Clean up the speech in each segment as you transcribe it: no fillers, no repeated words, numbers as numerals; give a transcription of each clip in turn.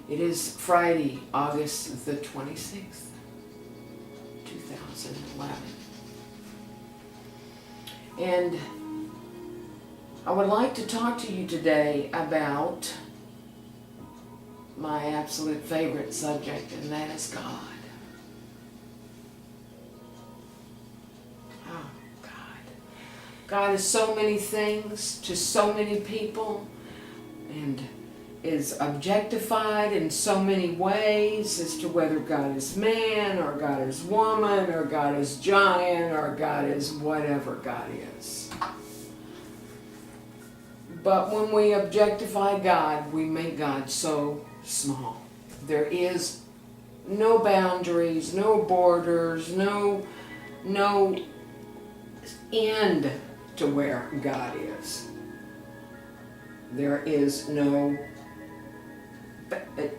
It is Friday, August the 26th, 2011. And I would like to talk to you today about my absolute favorite subject, and that is God. Oh, God. God is so many things to so many people, and is objectified in so many ways as to whether God is man, or God is woman, or God is giant, or God is whatever God is. But when we objectify God, we make God so small. There is no boundaries, no borders, no end to where God is. There is no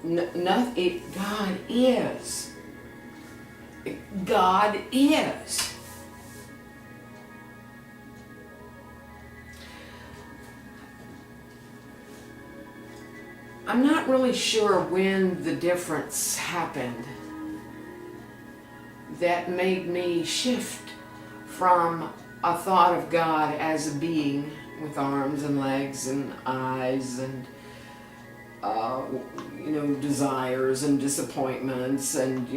nothing. God is. God is. I'm not really sure when the difference happened that made me shift from a thought of God as a being with arms and legs and eyes and desires and disappointments and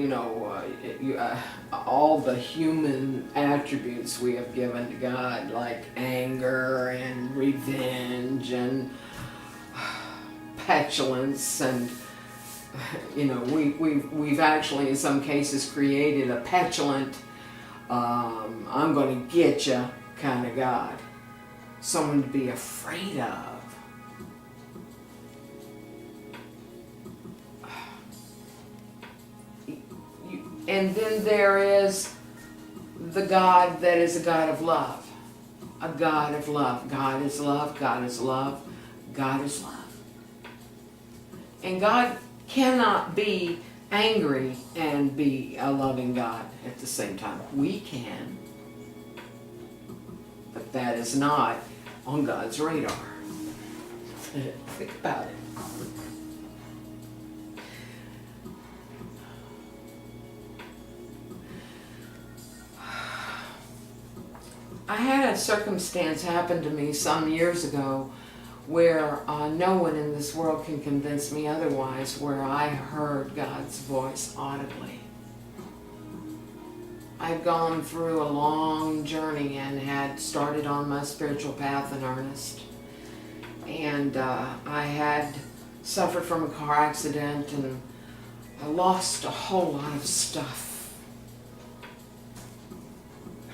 all the human attributes we have given to God, like anger and revenge and petulance, and we've actually in some cases created a petulant I'm going to get you kind of God, someone to be afraid of. And then there is the God that is a God of love. A God of love. God is love, God is love, God is love. And God cannot be angry and be a loving God at the same time. We can, but that is not on God's radar. Think about it. I had a circumstance happen to me some years ago where no one in this world can convince me otherwise, where I heard God's voice audibly. I'd gone through a long journey and had started on my spiritual path in earnest. And I had suffered from a car accident, and I lost a whole lot of stuff.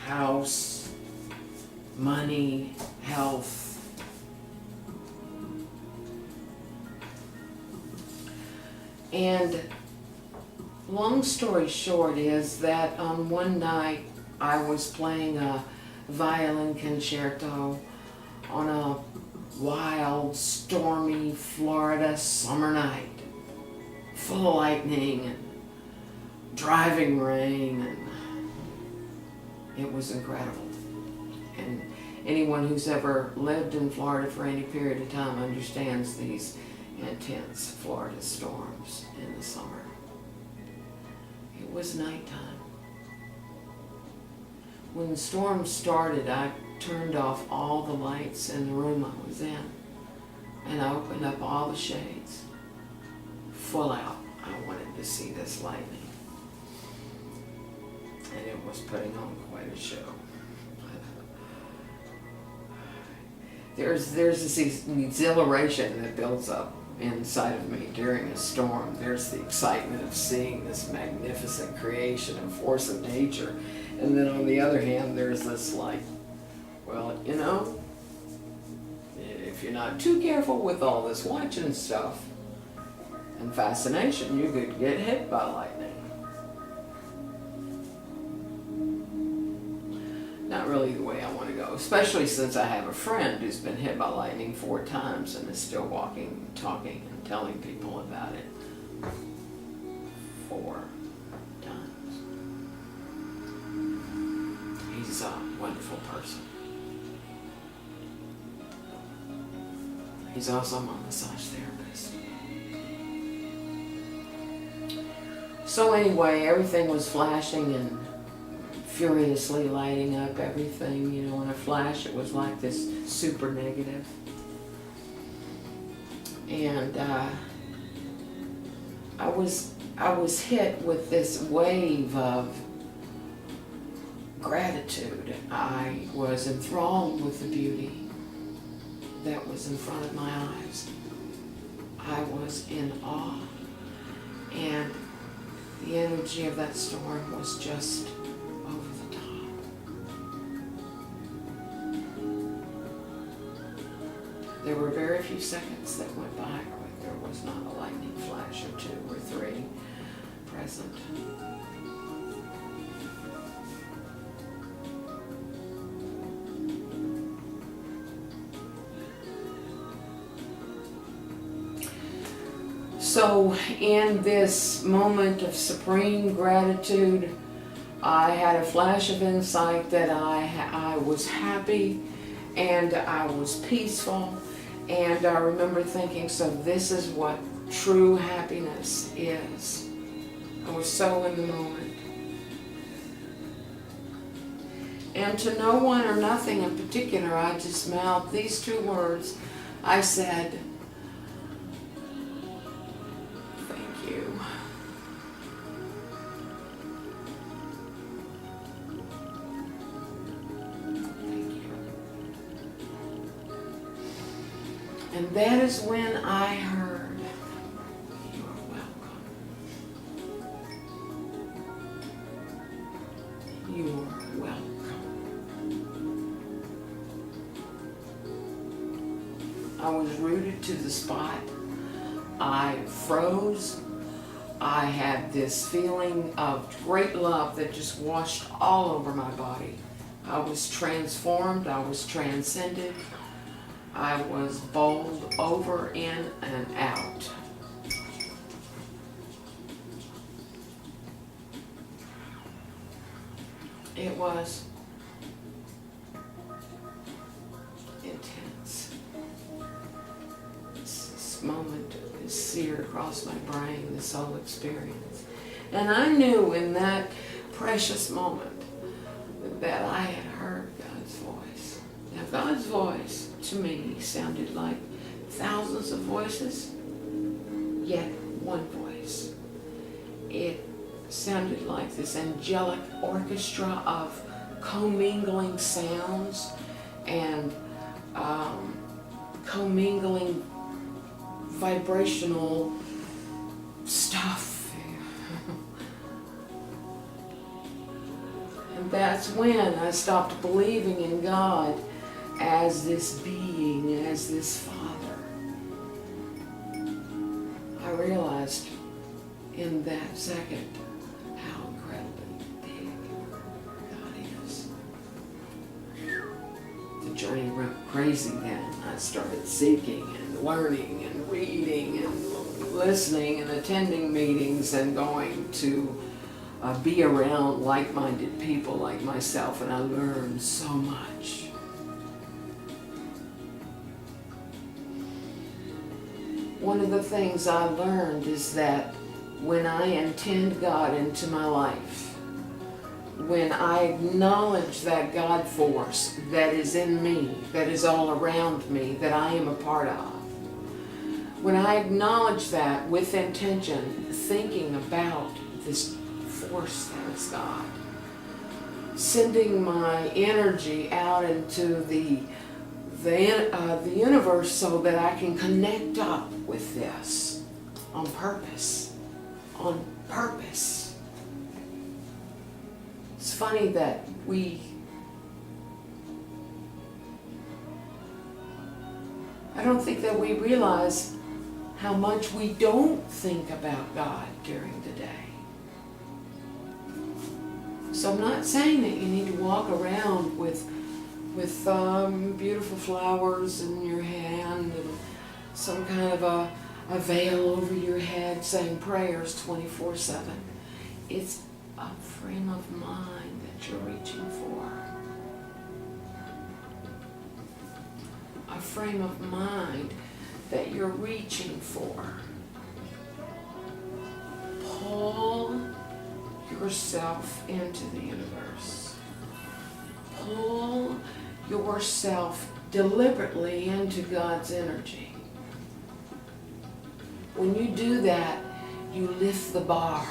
House, money, health. And long story short is that on one night I was playing a violin concerto on a wild, stormy Florida summer night, full of lightning and driving rain, and it was incredible. And anyone who's ever lived in Florida for any period of time understands these intense Florida storms in the summer. It was nighttime. When the storm started, I turned off all the lights in the room I was in, and I opened up all the shades. Full out, I wanted to see this lightning. And it was putting on quite a show. There's this exhilaration that builds up inside of me during a storm. There's the excitement of seeing this magnificent creation and force of nature. And then on the other hand, there's this if you're not too careful with all this watching stuff and fascination, you could get hit by lightning. Not really the way I want to go, especially since I have a friend who's been hit by lightning 4 times and is still walking, talking, and telling people about it. 4 times. He's a wonderful person. He's also my massage therapist. So anyway, everything was flashing and furiously lighting up everything. You know, in a flash it was like this super negative. And I was hit with this wave of gratitude. I was enthralled with the beauty that was in front of my eyes. I was in awe, and the energy of that storm was just over the top. There were very few seconds that went by where there was not a lightning flash or two or three present. So in this moment of supreme gratitude, I had a flash of insight that I was happy and I was peaceful, and I remember thinking, so this is what true happiness is. I was so in the moment. And to no one or nothing in particular, I just mouthed these two words. I said, thank you. Thank you. And that is when I heard, you're welcome. You're welcome. I was rooted to the spot. I froze. I had this feeling of great love that just washed all over my body. I was transformed. I was transcended. I was bowled over, in, and out. It was intense. This moment is seared across my brain, this whole experience. And I knew in that precious moment that I had heard God's voice. Now, God's voice to me sounded like thousands of voices, yet one voice. It sounded like this angelic orchestra of commingling sounds and commingling vibrational stuff. And that's when I stopped believing in God as this being, as this Father. I realized in that second how incredibly big God is. The journey went crazy then. I started seeking and learning and reading and listening and attending meetings and going to be around like-minded people like myself, and I learned so much. One of the things I learned is that when I intend God into my life, when I acknowledge that God force that is in me, that is all around me, that I am a part of, when I acknowledge that with intention, thinking about this force that is God, sending my energy out into the universe so that I can connect up with this on purpose. On purpose. It's funny that I don't think that we realize how much we don't think about God during the day. So I'm not saying that you need to walk around with beautiful flowers in your hand and some kind of a veil over your head saying prayers 24/7. It's a frame of mind that you're reaching for. A frame of mind that you're reaching for. Paul yourself into the universe. Pull yourself deliberately into God's energy. When you do that, you lift the bar.